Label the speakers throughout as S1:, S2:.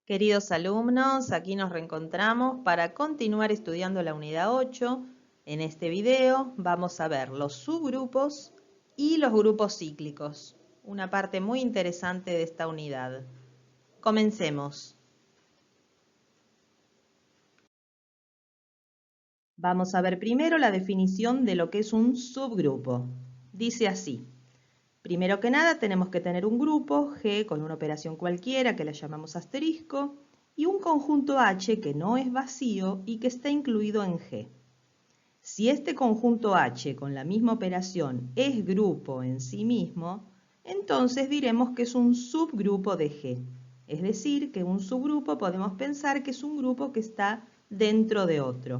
S1: Queridos alumnos, aquí nos reencontramos para continuar estudiando la unidad 8. En este video vamos a ver los subgrupos y los grupos cíclicos, una parte muy interesante de esta unidad. Comencemos. Vamos a ver primero la definición de lo que es un subgrupo. Dice así. Primero que nada tenemos que tener un grupo G con una operación cualquiera que la llamamos asterisco y un conjunto H que no es vacío y que está incluido en G. Si este conjunto H con la misma operación es grupo en sí mismo, entonces diremos que es un subgrupo de G. Es decir, que un subgrupo podemos pensar que es un grupo que está dentro de otro.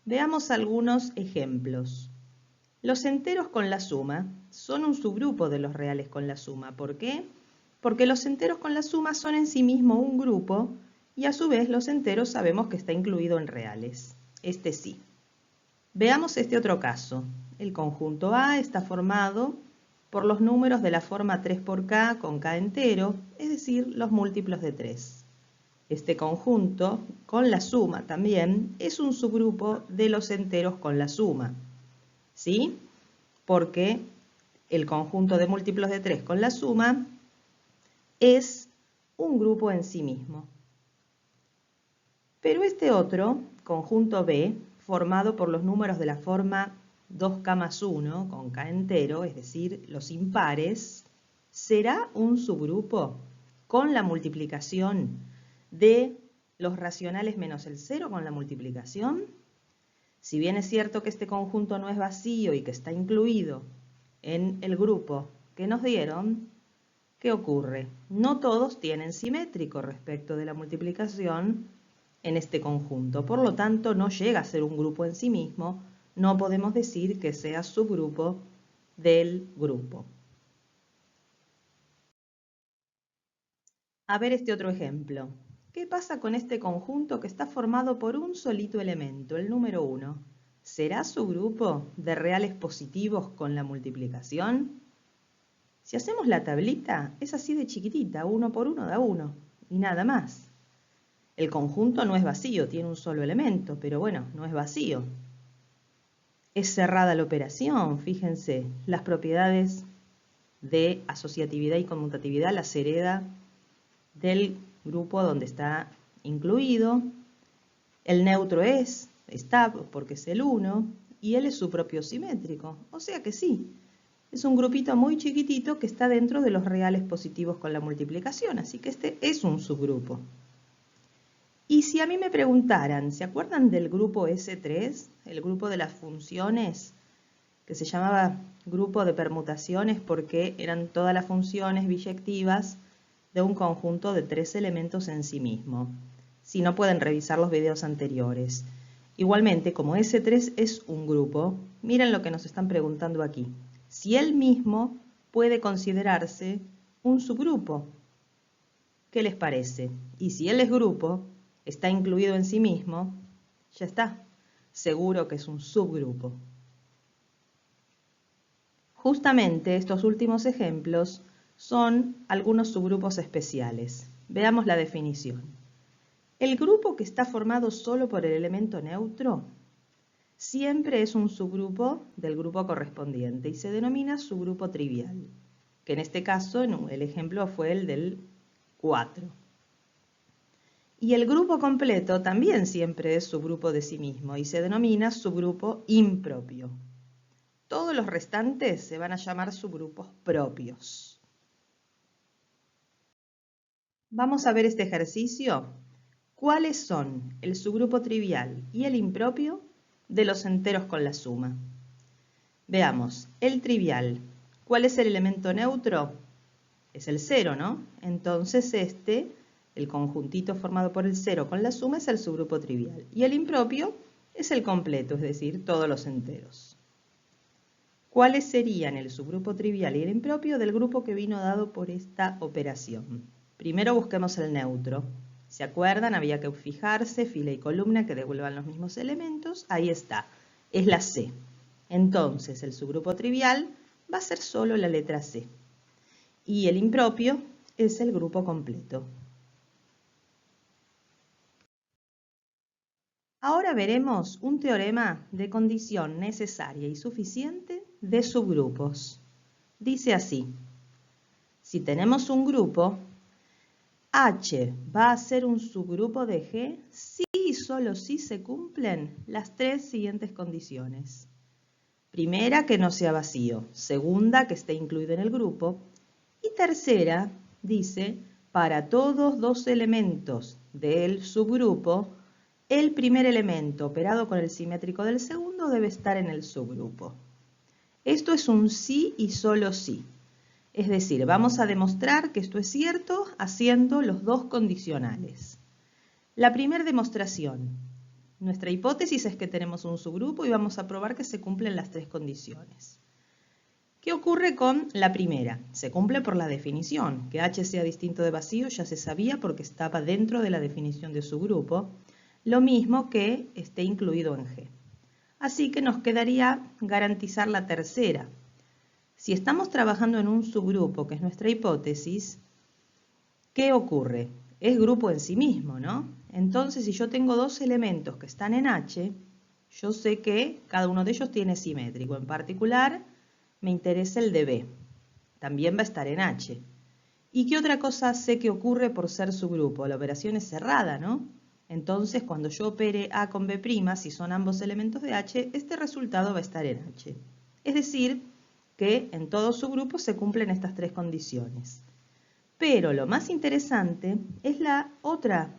S1: Veamos algunos ejemplos. Los enteros con la suma son un subgrupo de los reales con la suma. ¿Por qué? Porque los enteros con la suma son en sí mismo un grupo y a su vez los enteros sabemos que está incluido en reales. Este sí. Veamos este otro caso. El conjunto A está formado por los números de la forma 3 por K con K entero, es decir, los múltiplos de 3. Este conjunto, con la suma también, es un subgrupo de los enteros con la suma. ¿Sí? Porque el conjunto de múltiplos de 3 con la suma es un grupo en sí mismo. Pero este otro, conjunto B, formado por los números de la forma 2K más 1 con K entero, es decir, los impares, será un subgrupo con la multiplicación de los racionales menos el 0 con la multiplicación. Si bien es cierto que este conjunto no es vacío y que está incluido en el grupo que nos dieron, ¿qué ocurre? No todos tienen simétrico respecto de la multiplicación en este conjunto. Por lo tanto, no llega a ser un grupo en sí mismo. No podemos decir que sea subgrupo del grupo. A ver este otro ejemplo. ¿Qué pasa con este conjunto que está formado por un solito elemento, el número 1? ¿Será subgrupo de reales positivos con la multiplicación? Si hacemos la tablita, es así de chiquitita, 1 por 1 da 1, y nada más. El conjunto no es vacío, tiene un solo elemento, pero bueno, no es vacío. Es cerrada la operación, fíjense, las propiedades de asociatividad y conmutatividad las hereda del grupo donde está incluido. El neutro está porque es el 1, y él es su propio simétrico, o sea que sí. Es un grupito muy chiquitito que está dentro de los reales positivos con la multiplicación, así que este es un subgrupo. Y si a mí me preguntaran, ¿se acuerdan del grupo S3? El grupo de las funciones, que se llamaba grupo de permutaciones porque eran todas las funciones biyectivas de un conjunto de 3 elementos en sí mismo. Si no, pueden revisar los videos anteriores. Igualmente, como S3 es un grupo, miren lo que nos están preguntando aquí. Si él mismo puede considerarse un subgrupo. ¿Qué les parece? Y si él es grupo, está incluido en sí mismo, ya está. Seguro que es un subgrupo. Justamente estos últimos ejemplos son algunos subgrupos especiales. Veamos la definición. El grupo que está formado solo por el elemento neutro siempre es un subgrupo del grupo correspondiente y se denomina subgrupo trivial, que en este caso el ejemplo fue el del 4. Y el grupo completo también siempre es subgrupo de sí mismo y se denomina subgrupo impropio. Todos los restantes se van a llamar subgrupos propios. Vamos a ver este ejercicio. ¿Cuáles son el subgrupo trivial y el impropio de los enteros con la suma? Veamos, el trivial. ¿Cuál es el elemento neutro? Es el 0, ¿no? Entonces el conjuntito formado por el 0 con la suma es el subgrupo trivial. Y el impropio es el completo, es decir, todos los enteros. ¿Cuáles serían el subgrupo trivial y el impropio del grupo que vino dado por esta operación? Primero busquemos el neutro. ¿Se acuerdan? Había que fijarse, fila y columna que devuelvan los mismos elementos. Ahí está. Es la C. Entonces, el subgrupo trivial va a ser solo la letra C. Y el impropio es el grupo completo. Ahora veremos un teorema de condición necesaria y suficiente de subgrupos. Dice así: si tenemos un grupo, H va a ser un subgrupo de G si y solo si se cumplen las tres siguientes condiciones. Primera, que no sea vacío. Segunda, que esté incluido en el grupo. Y tercera, dice, para todos dos elementos del subgrupo, el primer elemento operado con el simétrico del segundo debe estar en el subgrupo. Esto es un sí y solo sí. Es decir, vamos a demostrar que esto es cierto haciendo los dos condicionales. La primera demostración. Nuestra hipótesis es que tenemos un subgrupo y vamos a probar que se cumplen las tres condiciones. ¿Qué ocurre con la primera? Se cumple por la definición. Que H sea distinto de vacío ya se sabía porque estaba dentro de la definición de subgrupo. Lo mismo que esté incluido en G. Así que nos quedaría garantizar la tercera. Si estamos trabajando en un subgrupo, que es nuestra hipótesis, ¿qué ocurre? Es grupo en sí mismo, ¿no? Entonces, si yo tengo dos elementos que están en H, yo sé que cada uno de ellos tiene simétrico. En particular, me interesa el de B. También va a estar en H. ¿Y qué otra cosa sé que ocurre por ser subgrupo? La operación es cerrada, ¿no? Entonces, cuando yo opere A con B', si son ambos elementos de H, este resultado va a estar en H. Es decir, que en todo subgrupo se cumplen estas tres condiciones. Pero lo más interesante es la otra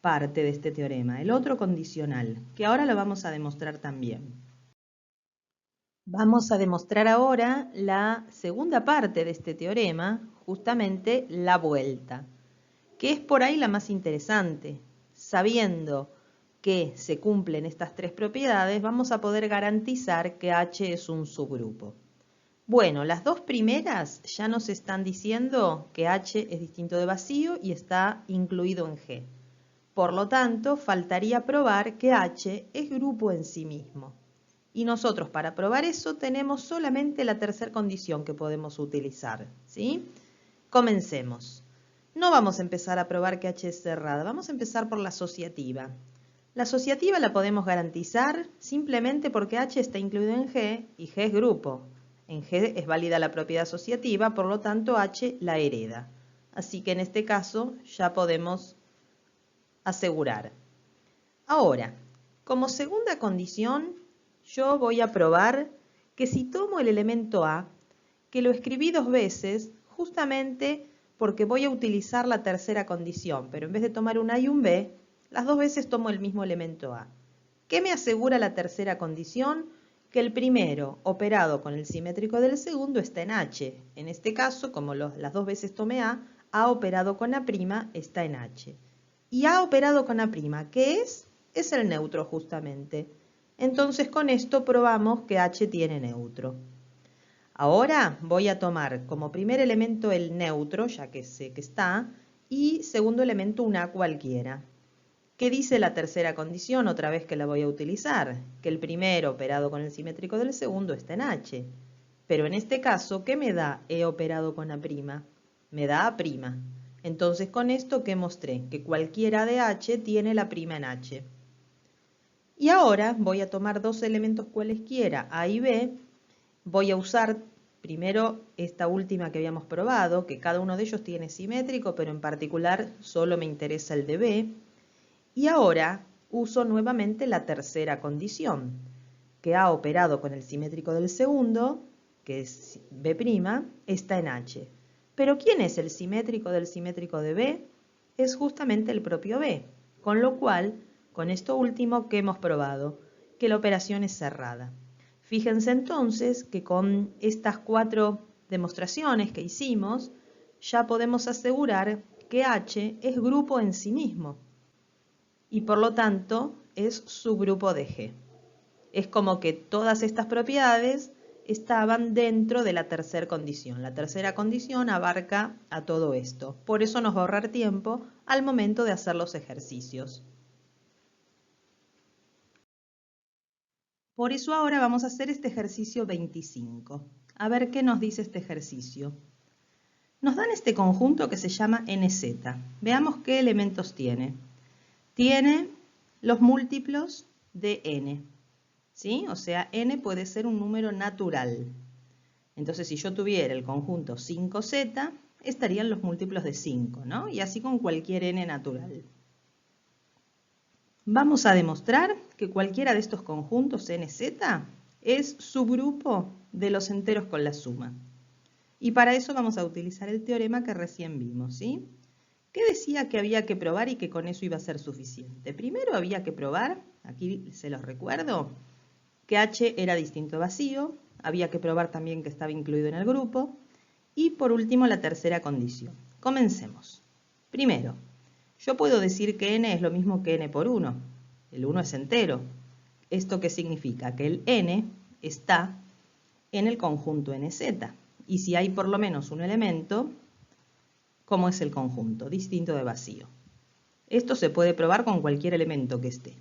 S1: parte de este teorema, el otro condicional, que ahora lo vamos a demostrar también. Vamos a demostrar ahora la segunda parte de este teorema, justamente la vuelta, que es por ahí la más interesante. Sabiendo que se cumplen estas tres propiedades, vamos a poder garantizar que H es un subgrupo. Bueno, las dos primeras ya nos están diciendo que H es distinto de vacío y está incluido en G. Por lo tanto, faltaría probar que H es grupo en sí mismo. Y nosotros para probar eso tenemos solamente la tercera condición que podemos utilizar, ¿sí? Comencemos. No vamos a empezar a probar que H es cerrada, vamos a empezar por la asociativa. La asociativa la podemos garantizar simplemente porque H está incluido en G y G es grupo. En G es válida la propiedad asociativa, por lo tanto H la hereda. Así que en este caso ya podemos asegurar. Ahora, como segunda condición, yo voy a probar que si tomo el elemento A, que lo escribí dos veces, justamente porque voy a utilizar la tercera condición, pero en vez de tomar un A y un B, las dos veces tomo el mismo elemento A. ¿Qué me asegura la tercera condición? Que el primero, operado con el simétrico del segundo, está en H. En este caso, como las dos veces tomé A operado con A' está en H. Y A operado con A', ¿qué es? Es el neutro justamente. Entonces con esto probamos que H tiene neutro. Ahora voy a tomar como primer elemento el neutro, ya que sé que está, y segundo elemento un A cualquiera. ¿Qué dice la tercera condición? Otra vez que la voy a utilizar, que el primero operado con el simétrico del segundo está en H. Pero en este caso, ¿qué me da E operado con A'? Me da A'. Entonces con esto, ¿qué mostré? Que cualquiera de H tiene la prima en H. Y ahora voy a tomar dos elementos cualesquiera, A y B. Voy a usar primero esta última que habíamos probado, que cada uno de ellos tiene simétrico, pero en particular solo me interesa el de B. Y ahora uso nuevamente la tercera condición, que A operado con el simétrico del segundo, que es B', está en H. Pero ¿quién es el simétrico del simétrico de B? Es justamente el propio B, con lo cual, con esto último, ¿qué hemos probado? Que la operación es cerrada. Fíjense entonces que con estas cuatro demostraciones que hicimos, ya podemos asegurar que H es grupo en sí mismo y por lo tanto es subgrupo de G. Es como que todas estas propiedades estaban dentro de la tercera condición. La tercera condición abarca a todo esto. Por eso nos va a ahorrar tiempo al momento de hacer los ejercicios. Por eso ahora vamos a hacer este ejercicio 25. A ver qué nos dice este ejercicio. Nos dan este conjunto que se llama NZ. Veamos qué elementos tiene. Tiene los múltiplos de n, ¿sí? O sea, n puede ser un número natural. Entonces, si yo tuviera el conjunto 5z, estarían los múltiplos de 5, ¿no? Y así con cualquier n natural. Vamos a demostrar que cualquiera de estos conjuntos nz es subgrupo de los enteros con la suma. Y para eso vamos a utilizar el teorema que recién vimos, ¿sí? ¿Qué decía que había que probar y que con eso iba a ser suficiente? Primero había que probar, aquí se los recuerdo, que h era distinto a vacío, había que probar también que estaba incluido en el grupo, y por último la tercera condición. Comencemos. Primero, yo puedo decir que n es lo mismo que n por 1. El 1 es entero. ¿Esto qué significa? Que el n está en el conjunto nz. Y si hay por lo menos un elemento, ¿cómo es el conjunto? Distinto de vacío. Esto se puede probar con cualquier elemento que esté.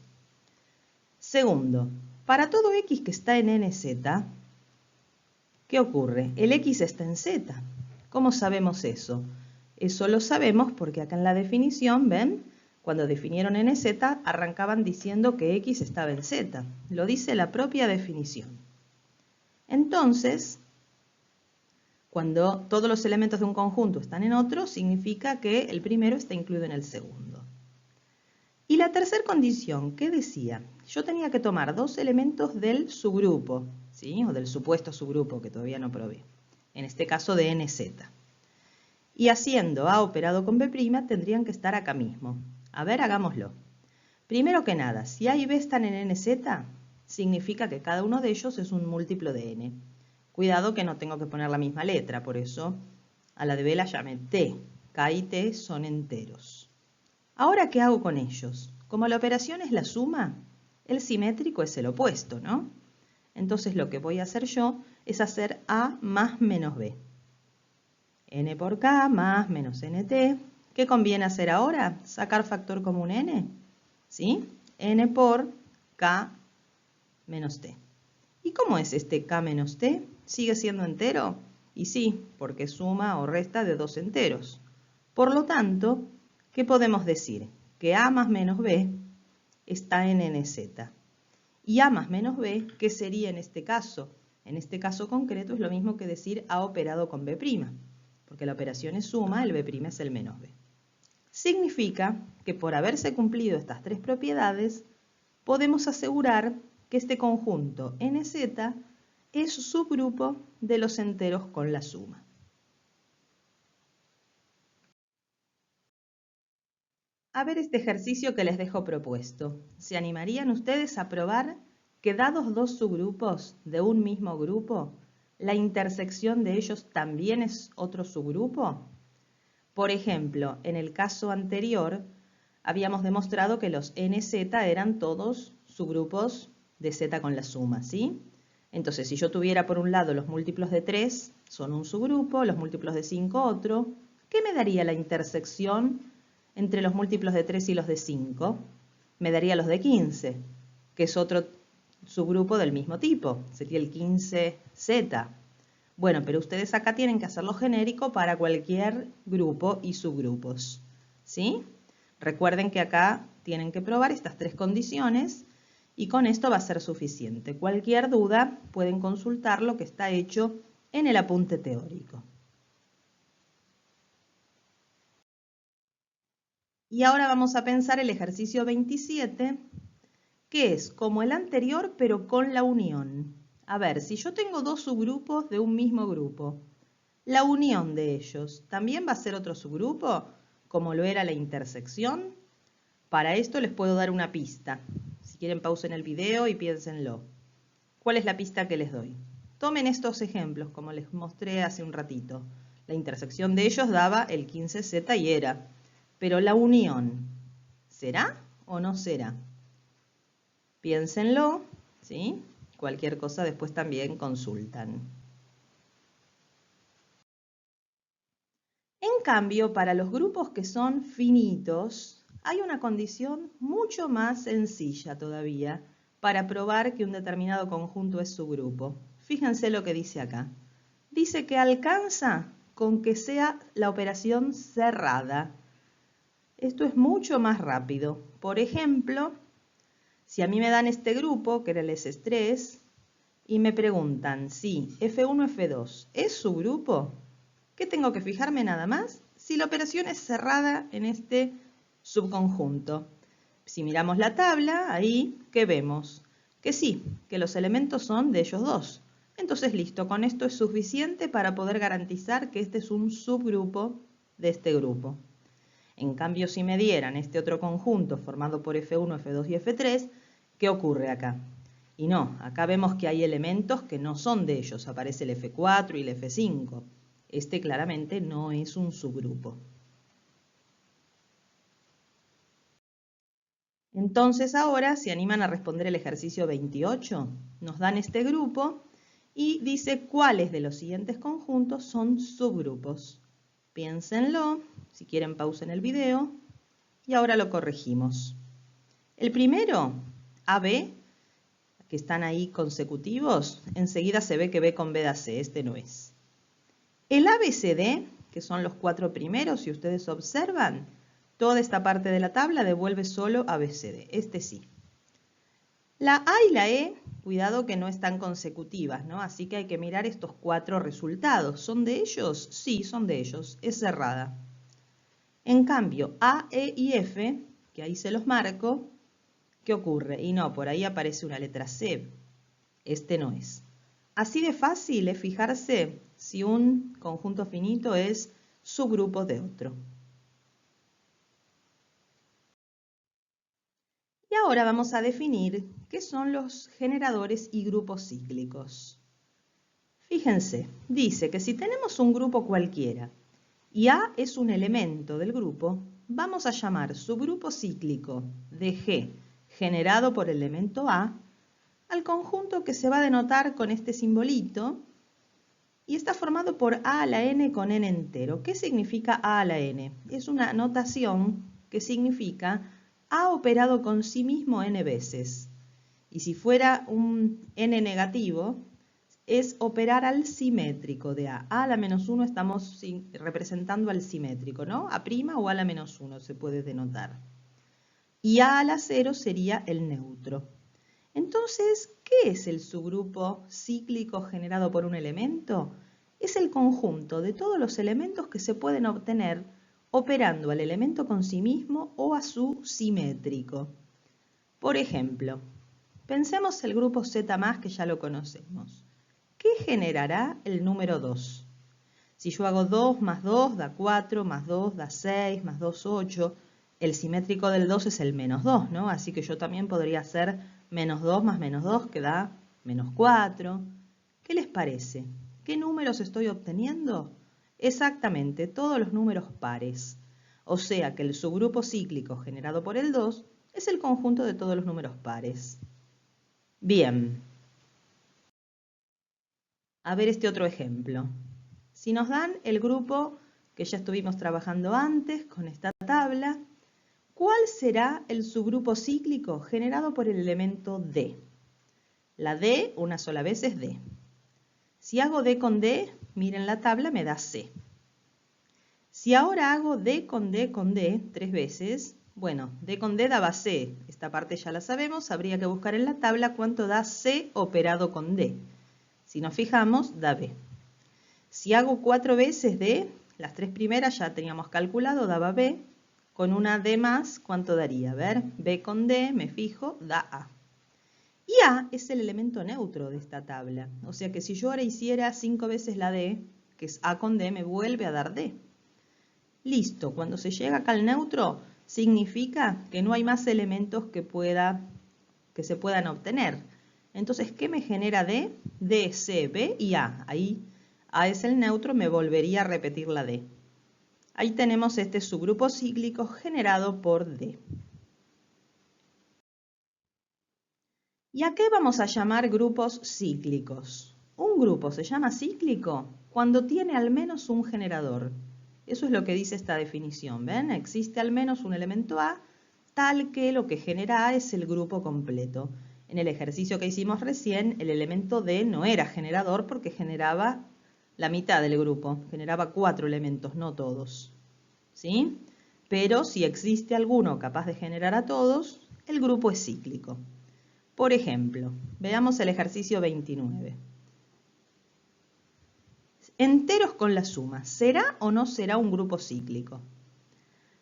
S1: Segundo, para todo x que está en nz, ¿qué ocurre? El x está en z. ¿Cómo sabemos eso? Eso lo sabemos porque acá en la definición, ¿ven? Cuando definieron nz, arrancaban diciendo que x estaba en z. Lo dice la propia definición. Entonces, cuando todos los elementos de un conjunto están en otro, significa que el primero está incluido en el segundo. Y la tercera condición, ¿qué decía? Yo tenía que tomar dos elementos del subgrupo, ¿sí? O del supuesto subgrupo que todavía no probé. En este caso de nz. Y haciendo A operado con B', tendrían que estar acá mismo. A ver, hagámoslo. Primero que nada, si A y B están en nz, significa que cada uno de ellos es un múltiplo de n. Cuidado que no tengo que poner la misma letra, por eso a la de B la llamé t. K y t son enteros. Ahora, ¿qué hago con ellos? Como la operación es la suma, el simétrico es el opuesto, ¿no? Entonces lo que voy a hacer yo es hacer A más menos B. N por K más menos NT. ¿Qué conviene hacer ahora? Sacar factor común N, ¿sí? N por K menos T. ¿Y cómo es este K menos T? ¿Sigue siendo entero? Y sí, porque suma o resta de dos enteros. Por lo tanto, ¿qué podemos decir? Que A más menos B está en nz. Y A más menos B, ¿qué sería en este caso? En este caso concreto es lo mismo que decir A operado con B', porque la operación es suma, el B' es el menos B. Significa que por haberse cumplido estas tres propiedades, podemos asegurar que este conjunto nz es subgrupo de los enteros con la suma. A ver este ejercicio que les dejo propuesto. ¿Se animarían ustedes a probar que dados dos subgrupos de un mismo grupo, la intersección de ellos también es otro subgrupo? Por ejemplo, en el caso anterior, habíamos demostrado que los nz eran todos subgrupos de z con la suma, ¿sí? Entonces, si yo tuviera por un lado los múltiplos de 3, son un subgrupo, los múltiplos de 5 otro, ¿qué me daría la intersección entre los múltiplos de 3 y los de 5? Me daría los de 15, que es otro subgrupo del mismo tipo, sería el 15z. Bueno, pero ustedes acá tienen que hacerlo genérico para cualquier grupo y subgrupos, ¿sí? Recuerden que acá tienen que probar estas tres condiciones y con esto va a ser suficiente. Cualquier duda pueden consultar lo que está hecho en el apunte teórico. Y ahora vamos a pensar el ejercicio 27, que es como el anterior pero con la unión. A ver, si yo tengo dos subgrupos de un mismo grupo, la unión de ellos, ¿también va a ser otro subgrupo, como lo era la intersección? Para esto les puedo dar una pista. Si quieren, pausen el video y piénsenlo. ¿Cuál es la pista que les doy? Tomen estos ejemplos, como les mostré hace un ratito. La intersección de ellos daba el 15z y era. Pero la unión, ¿será o no será? Piénsenlo, ¿sí? Cualquier cosa después también consultan. En cambio, para los grupos que son finitos, hay una condición mucho más sencilla todavía para probar que un determinado conjunto es subgrupo. Fíjense lo que dice acá. Dice que alcanza con que sea la operación cerrada. Esto es mucho más rápido. Por ejemplo, Si a mí me dan este grupo, que era el S3, y me preguntan si F1, F2 es subgrupo, ¿qué tengo que fijarme nada más? Si la operación es cerrada en este subconjunto. Si miramos la tabla, ahí, ¿qué vemos? Que sí, que los elementos son de ellos dos. Entonces, listo, con esto es suficiente para poder garantizar que este es un subgrupo de este grupo. En cambio, si me dieran este otro conjunto formado por F1, F2 y F3, ¿qué ocurre acá? Y no, acá vemos que hay elementos que no son de ellos. Aparece el F4 y el F5. Este claramente no es un subgrupo. Entonces ahora se animan a responder el ejercicio 28. Nos dan este grupo y dice cuáles de los siguientes conjuntos son subgrupos. Piénsenlo, si quieren pausen el video y ahora lo corregimos. El primero, AB, que están ahí consecutivos, enseguida se ve que B con B da C, este no es. El ABCD, que son los 4 primeros, si ustedes observan, toda esta parte de la tabla devuelve solo ABCD, este sí. La A y la E, cuidado que no están consecutivas, ¿no? Así que hay que mirar estos 4 resultados. ¿Son de ellos? Sí, son de ellos, es cerrada. En cambio, A, E y F, que ahí se los marco, ¿qué ocurre? Y no, por ahí aparece una letra C. Este no es. Así de fácil es fijarse si un conjunto finito es subgrupo de otro. Y ahora vamos a definir qué son los generadores y grupos cíclicos. Fíjense, dice que si tenemos un grupo cualquiera y A es un elemento del grupo, vamos a llamar subgrupo cíclico de G generado por el elemento A al conjunto que se va a denotar con este simbolito y está formado por A a la n con n entero. ¿Qué significa A a la n? Es una notación que significa A operado con sí mismo n veces. Y si fuera un n negativo, es operar al simétrico de A. A a la menos 1 estamos representando al simétrico, ¿no? A' o A a la menos 1 se puede denotar. Y A a la 0 sería el neutro. Entonces, ¿qué es el subgrupo cíclico generado por un elemento? Es el conjunto de todos los elementos que se pueden obtener operando al elemento con sí mismo o a su simétrico. Por ejemplo, pensemos el grupo Z+, que ya lo conocemos. ¿Qué generará el número 2? Si yo hago 2 más 2 da 4, más 2 da 6, más 2, 8. El simétrico del 2 es el menos 2, ¿no? Así que yo también podría hacer menos 2 más menos 2, que da menos 4. ¿Qué les parece? ¿Qué números estoy obteniendo? Exactamente, todos los números pares. O sea que el subgrupo cíclico generado por el 2 es el conjunto de todos los números pares. Bien. A ver este otro ejemplo. Si nos dan el grupo que ya estuvimos trabajando antes con esta tabla, ¿cuál será el subgrupo cíclico generado por el elemento D? La D una sola vez es D. Si hago D con D, miren la tabla, me da C. Si ahora hago D con D con D 3 veces, bueno, D con D daba C. Esta parte ya la sabemos, habría que buscar en la tabla cuánto da C operado con D. Si nos fijamos, da B. Si hago 4 veces D, las 3 primeras ya teníamos calculado, daba B. Con una D más, ¿cuánto daría? A ver, B con D, me fijo, da A. Y A es el elemento neutro de esta tabla. O sea que si yo ahora hiciera 5 veces la D, que es A con D, me vuelve a dar D. Listo, cuando se llega acá al neutro, significa que no hay más elementos que se puedan obtener. Entonces, ¿qué me genera D? D, C, B y A. Ahí A es el neutro, me volvería a repetir la D. Ahí tenemos este subgrupo cíclico generado por D. ¿Y a qué vamos a llamar grupos cíclicos? Un grupo se llama cíclico cuando tiene al menos un generador. Eso es lo que dice esta definición, ¿ven? Existe al menos un elemento A tal que lo que genera A es el grupo completo. En el ejercicio que hicimos recién, el elemento D no era generador porque generaba la mitad del grupo, generaba 4 elementos, no todos. ¿Sí? Pero si existe alguno capaz de generar a todos, el grupo es cíclico. Por ejemplo, veamos el ejercicio 29. Enteros con la suma, ¿será o no será un grupo cíclico?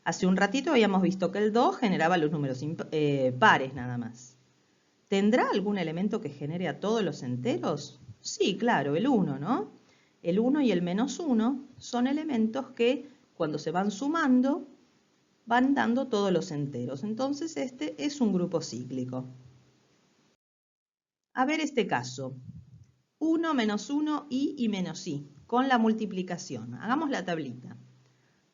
S1: Hace un ratito habíamos visto que el 2 generaba los números pares nada más. ¿Tendrá algún elemento que genere a todos los enteros? Sí, claro, el 1, ¿no? El 1 y el menos 1 son elementos que cuando se van sumando van dando todos los enteros. Entonces este es un grupo cíclico. A ver este caso. 1 menos 1 y menos i con la multiplicación. Hagamos la tablita.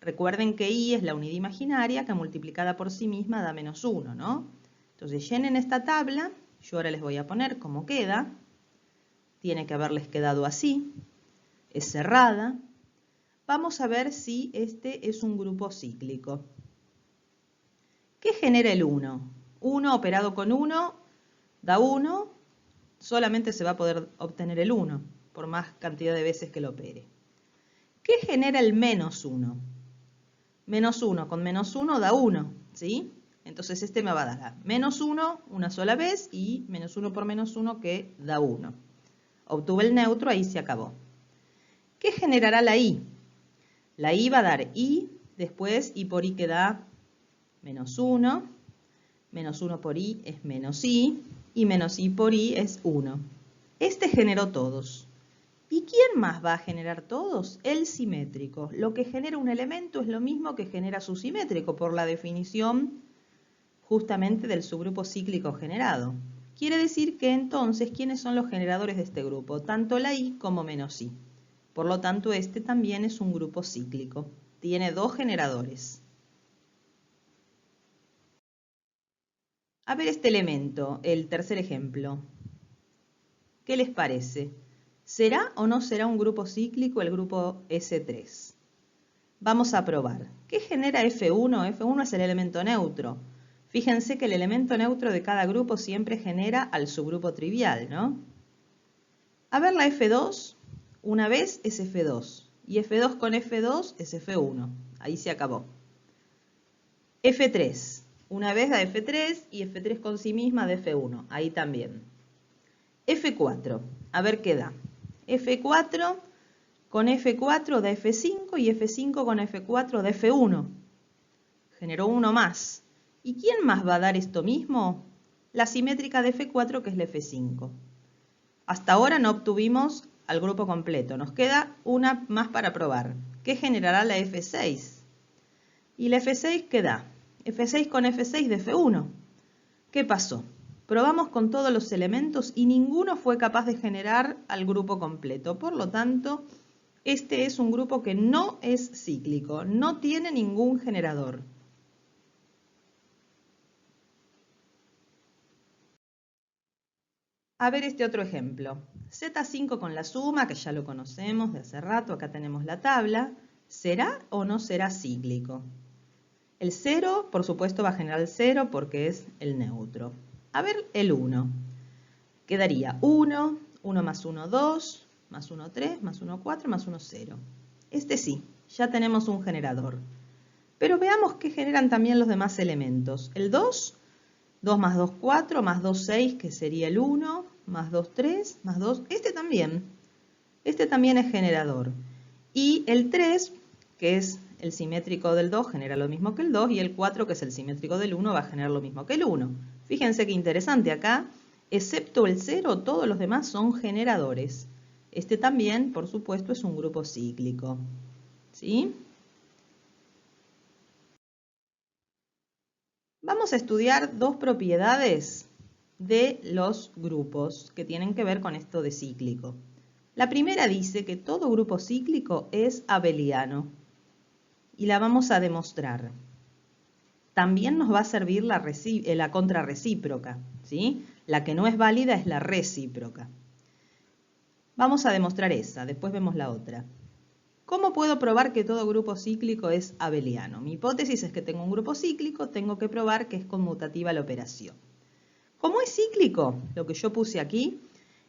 S1: Recuerden que i es la unidad imaginaria que multiplicada por sí misma da menos 1, ¿no? Entonces llenen esta tabla. Yo ahora les voy a poner cómo queda. Tiene que haberles quedado así. Es cerrada. Vamos a ver si este es un grupo cíclico. ¿Qué genera el 1? 1 operado con 1 da 1. Solamente se va a poder obtener el 1, por más cantidad de veces que lo opere. ¿Qué genera el menos 1? Menos 1 con menos 1 da 1, ¿sí? Entonces este me va a dar menos 1 una sola vez y menos 1 por menos 1 que da 1. Obtuve el neutro, ahí se acabó. ¿Qué generará la i? La i va a dar i, después i por i que da menos 1. Menos 1 por i es menos i. Y menos i por i es 1. Este generó todos. ¿Y quién más va a generar todos? El simétrico. Lo que genera un elemento es lo mismo que genera su simétrico, por la definición justamente del subgrupo cíclico generado. Quiere decir que entonces, ¿quiénes son los generadores de este grupo? Tanto la i como menos i. Por lo tanto, este también es un grupo cíclico. Tiene dos generadores. A ver este elemento, el tercer ejemplo. ¿Qué les parece? ¿Será o no será un grupo cíclico el grupo S3? Vamos a probar. ¿Qué genera F1? F1 es el elemento neutro. Fíjense que el elemento neutro de cada grupo siempre genera al subgrupo trivial, ¿no? A ver la F2, una vez es F2. Y F2 con F2 es F1. Ahí se acabó. F3. Una vez da F3 y F3 con sí misma da F1. Ahí también. F4. A ver qué da. F4 con F4 da F5 y F5 con F4 da F1. Generó uno más. ¿Y quién más va a dar esto mismo? La simétrica de F4 que es la F5. Hasta ahora no obtuvimos al grupo completo. Nos queda una más para probar. ¿Qué generará la F6? ¿Y la F6 qué da? F6 con F6 de F1. ¿Qué pasó? Probamos con todos los elementos y ninguno fue capaz de generar al grupo completo. Por lo tanto, este es un grupo que no es cíclico, no tiene ningún generador. A ver este otro ejemplo. Z5 con la suma, que ya lo conocemos de hace rato, acá tenemos la tabla. ¿Será o no será cíclico? El 0, por supuesto, va a generar el 0 porque es el neutro. A ver el 1. Quedaría 1, 1 más 1, 2, más 1, 3, más 1, 4, más 1, 0. Este sí, ya tenemos un generador. Pero veamos qué generan también los demás elementos. El 2, 2 más 2, 4, más 2, 6, que sería el 1, más 2, 3, más 2, este también es generador. Y el 3, que es el simétrico del 2, genera lo mismo que el 2, y el 4, que es el simétrico del 1, va a generar lo mismo que el 1. Fíjense qué interesante acá, excepto el 0, todos los demás son generadores. Este también, por supuesto, es un grupo cíclico. ¿Sí? Vamos a estudiar dos propiedades de los grupos que tienen que ver con esto de cíclico. La primera dice que todo grupo cíclico es abeliano y la vamos a demostrar. También nos va a servir la contrarrecíproca, ¿sí? La que no es válida es la recíproca. Vamos a demostrar esa, después vemos la otra. ¿Cómo puedo probar que todo grupo cíclico es abeliano? Mi hipótesis es que tengo un grupo cíclico, tengo que probar que es conmutativa la operación. Como es cíclico, lo que yo puse aquí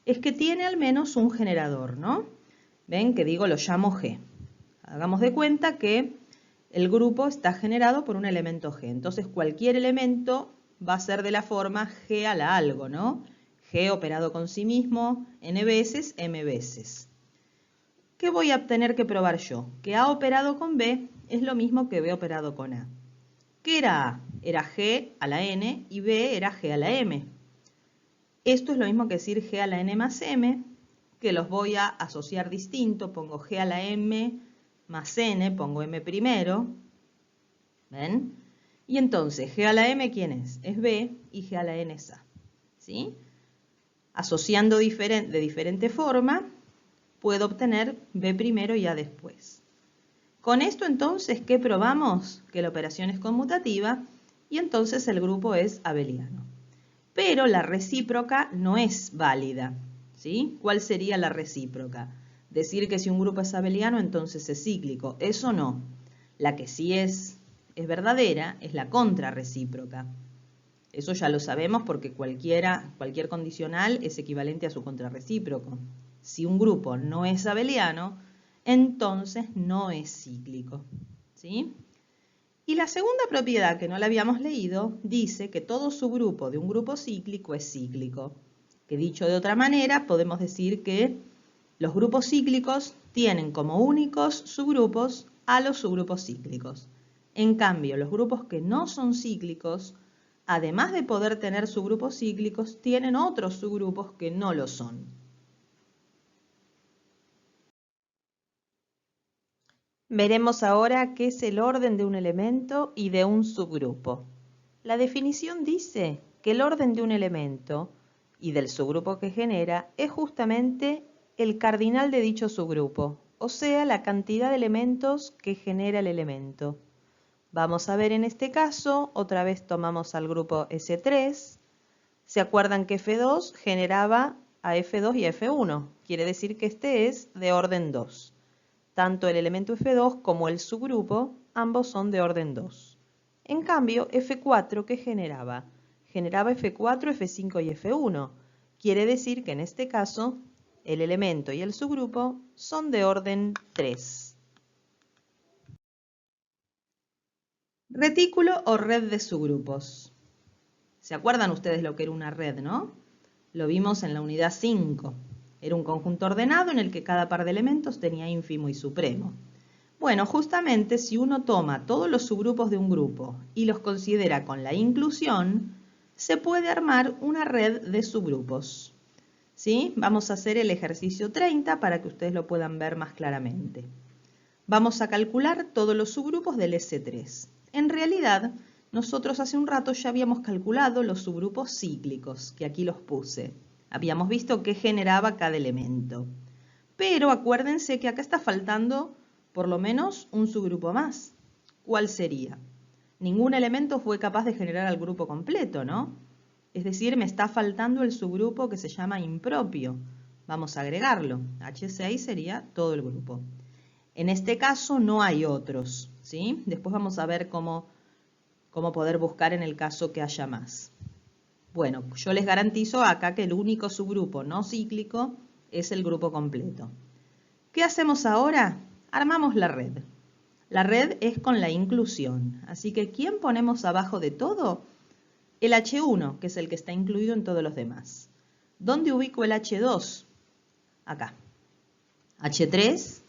S1: es que tiene al menos un generador, ¿no? Ven que digo, lo llamo G. Hagamos de cuenta que el grupo está generado por un elemento G. Entonces cualquier elemento va a ser de la forma G a la algo, ¿no? G operado con sí mismo, n veces, m veces. ¿Qué voy a tener que probar yo? Que A operado con B es lo mismo que B operado con A. ¿Qué era A? Era G a la n y B era G a la m. Esto es lo mismo que decir G a la n más m, que los voy a asociar distinto. Pongo G a la m más n, pongo m primero. ¿Ven? Y entonces, G a la m, ¿quién es? Es B y G a la n es A. ¿Sí? Asociando de diferente forma, puedo obtener B primero y A después. Con esto entonces, ¿qué probamos? Que la operación es conmutativa y entonces el grupo es abeliano. Pero la recíproca no es válida, ¿sí? ¿Cuál sería la recíproca? Decir que si un grupo es abeliano, entonces es cíclico. Eso no. La que sí es verdadera es la contrarrecíproca. Eso ya lo sabemos porque cualquier condicional es equivalente a su contrarrecíproco. Si un grupo no es abeliano, entonces no es cíclico, ¿sí? Y la segunda propiedad, que no la habíamos leído, dice que todo subgrupo de un grupo cíclico es cíclico. Que dicho de otra manera, podemos decir que los grupos cíclicos tienen como únicos subgrupos a los subgrupos cíclicos. En cambio, los grupos que no son cíclicos, además de poder tener subgrupos cíclicos, tienen otros subgrupos que no lo son. Veremos ahora qué es el orden de un elemento y de un subgrupo. La definición dice que el orden de un elemento y del subgrupo que genera es justamente el cardinal de dicho subgrupo, o sea, la cantidad de elementos que genera el elemento. Vamos a ver en este caso, otra vez tomamos al grupo S3. ¿Se acuerdan que F2 generaba a F2 y a F1? Quiere decir que este es de orden 2. Tanto el elemento F2 como el subgrupo, ambos son de orden 2. En cambio, F4, ¿qué generaba? Generaba F4, F5 y F1. Quiere decir que en este caso, el elemento y el subgrupo son de orden 3. Retículo o red de subgrupos. ¿Se acuerdan ustedes lo que era una red, no? Lo vimos en la unidad 5. Era un conjunto ordenado en el que cada par de elementos tenía ínfimo y supremo. Bueno, justamente si uno toma todos los subgrupos de un grupo y los considera con la inclusión, se puede armar una red de subgrupos. ¿Sí? Vamos a hacer el ejercicio 30 para que ustedes lo puedan ver más claramente. Vamos a calcular todos los subgrupos del S3. En realidad, nosotros hace un rato ya habíamos calculado los subgrupos cíclicos, que aquí los puse. Habíamos visto qué generaba cada elemento. Pero acuérdense que acá está faltando por lo menos un subgrupo más. ¿Cuál sería? Ningún elemento fue capaz de generar al grupo completo, ¿no? Es decir, me está faltando el subgrupo que se llama impropio. Vamos a agregarlo. H6 sería todo el grupo. En este caso no hay otros, ¿sí? Después vamos a ver cómo poder buscar en el caso que haya más. Bueno, yo les garantizo acá que el único subgrupo no cíclico es el grupo completo. ¿Qué hacemos ahora? Armamos la red. La red es con la inclusión, así que ¿quién ponemos abajo de todo? El H1, que es el que está incluido en todos los demás. ¿Dónde ubico el H2? Acá. H3,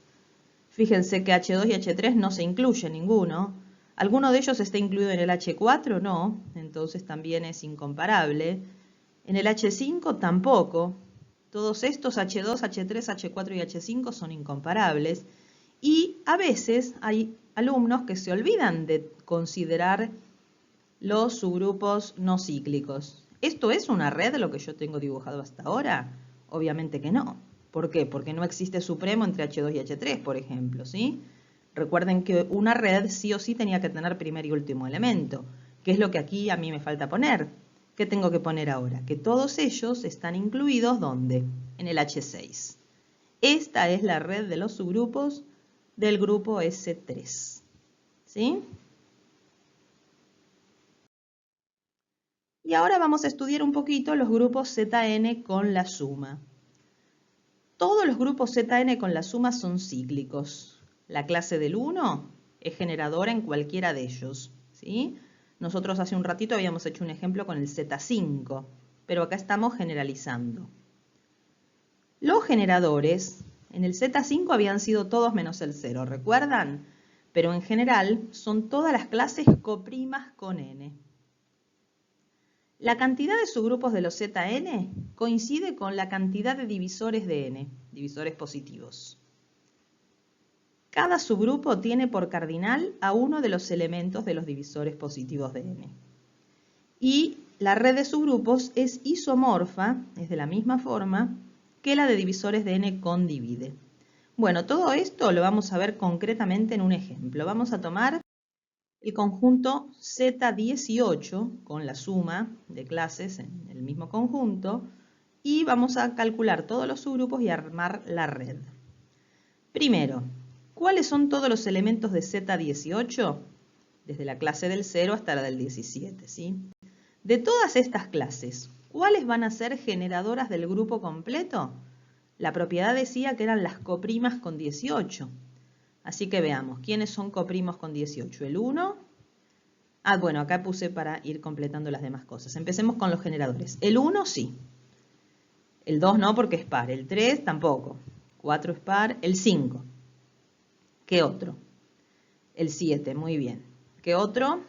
S1: fíjense que H2 y H3 no se incluyen ninguno. ¿Alguno de ellos está incluido en el H4? No, entonces también es incomparable. En el H5 tampoco. Todos estos H2, H3, H4 y H5 son incomparables. Y a veces hay alumnos que se olvidan de considerar los subgrupos no cíclicos. ¿Esto es una red lo que yo tengo dibujado hasta ahora? Obviamente que no. ¿Por qué? Porque no existe supremo entre H2 y H3, por ejemplo, ¿sí? Recuerden que una red sí o sí tenía que tener primer y último elemento, que es lo que aquí a mí me falta poner. ¿Qué tengo que poner ahora? Que todos ellos están incluidos, ¿dónde? En el H6. Esta es la red de los subgrupos del grupo S3, ¿sí? Y ahora vamos a estudiar un poquito los grupos Zn con la suma. Todos los grupos Zn con la suma son cíclicos. La clase del 1 es generadora en cualquiera de ellos, ¿sí? Nosotros hace un ratito habíamos hecho un ejemplo con el Z5, pero acá estamos generalizando. Los generadores en el Z5 habían sido todos menos el 0, ¿recuerdan? Pero en general son todas las clases coprimas con n. La cantidad de subgrupos de los Zn coincide con la cantidad de divisores de n, divisores positivos. Cada subgrupo tiene por cardinal a uno de los elementos de los divisores positivos de n. Y la red de subgrupos es isomorfa, es de la misma forma, que la de divisores de n con divide. Bueno, todo esto lo vamos a ver concretamente en un ejemplo. Vamos a tomar el conjunto Z18 con la suma de clases en el mismo conjunto y vamos a calcular todos los subgrupos y armar la red. Primero, ¿cuáles son todos los elementos de Z18? Desde la clase del 0 hasta la del 17, ¿sí? De todas estas clases, ¿cuáles van a ser generadoras del grupo completo? La propiedad decía que eran las coprimas con 18. Así que veamos, ¿quiénes son coprimos con 18? El 1. Bueno, acá puse para ir completando las demás cosas. Empecemos con los generadores. El 1 sí. El 2 no porque es par. El 3 tampoco. 4 es par. El 5. ¿Qué otro? El 7, muy bien. ¿Qué otro?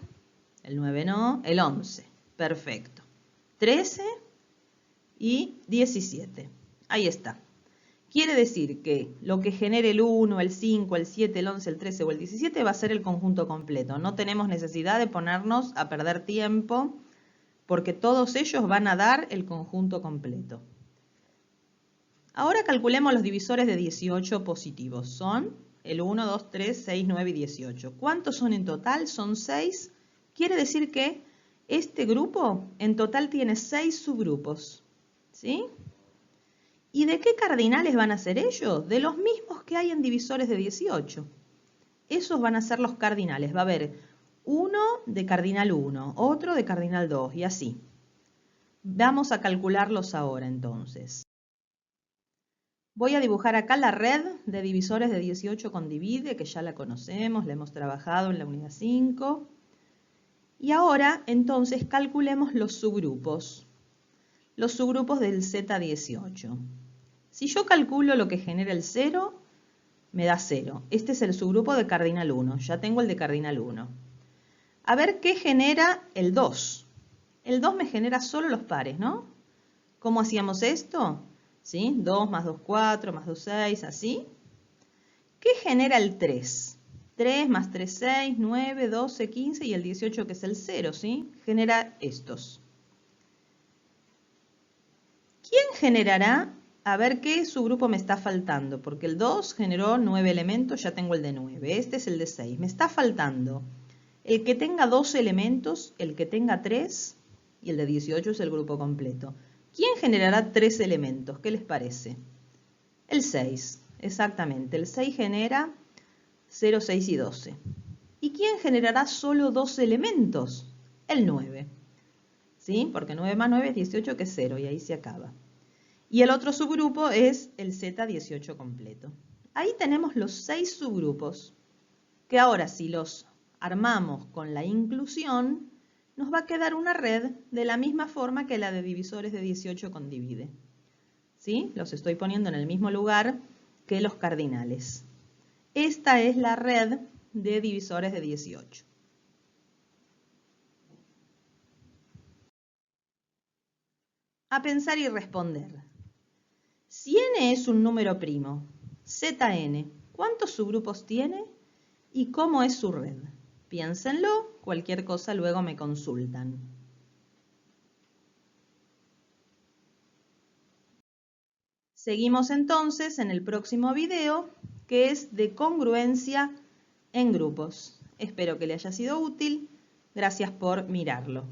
S1: El 9 no. El 11. Perfecto. 13 y 17. Ahí está. Quiere decir que lo que genere el 1, el 5, el 7, el 11, el 13 o el 17 va a ser el conjunto completo. No tenemos necesidad de ponernos a perder tiempo porque todos ellos van a dar el conjunto completo. Ahora calculemos los divisores de 18 positivos. Son el 1, 2, 3, 6, 9 y 18. ¿Cuántos son en total? Son 6. Quiere decir que este grupo en total tiene 6 subgrupos. ¿Sí? ¿Y de qué cardinales van a ser ellos? De los mismos que hay en divisores de 18. Esos van a ser los cardinales. Va a haber uno de cardinal 1, otro de cardinal 2 y así. Vamos a calcularlos ahora entonces. Voy a dibujar acá la red de divisores de 18 con divide, que ya la conocemos, la hemos trabajado en la unidad 5. Y ahora entonces calculemos los subgrupos. Los subgrupos del Z18. Si yo calculo lo que genera el 0, me da 0. Este es el subgrupo de cardinal 1. Ya tengo el de cardinal 1. A ver qué genera el 2. El 2 me genera solo los pares, ¿no? ¿Cómo hacíamos esto? ¿Sí? 2 más 2, 4, más 2, 6, así. ¿Qué genera el 3? 3 más 3, 6, 9, 12, 15 y el 18 que es el 0, ¿sí? Genera estos. ¿Quién generará? A ver qué subgrupo me está faltando, porque el 2 generó 9 elementos, ya tengo el de 9. Este es el de 6. Me está faltando el que tenga 12 elementos, el que tenga 3 y el de 18 es el grupo completo. ¿Quién generará 3 elementos? ¿Qué les parece? El 6, exactamente. El 6 genera 0, 6 y 12. ¿Y quién generará solo 12 elementos? El 9. ¿Sí? Porque 9 más 9 es 18, que es 0, y ahí se acaba. Y el otro subgrupo es el Z18 completo. Ahí tenemos los 6 subgrupos, que ahora si los armamos con la inclusión, nos va a quedar una red de la misma forma que la de divisores de 18 con divide. ¿Sí? Los estoy poniendo en el mismo lugar que los cardinales. Esta es la red de divisores de 18. A pensar y responder. Si n es un número primo, Zn, ¿cuántos subgrupos tiene y cómo es su red? Piénsenlo, cualquier cosa luego me consultan. Seguimos entonces en el próximo video, que es de congruencia en grupos. Espero que le haya sido útil. Gracias por mirarlo.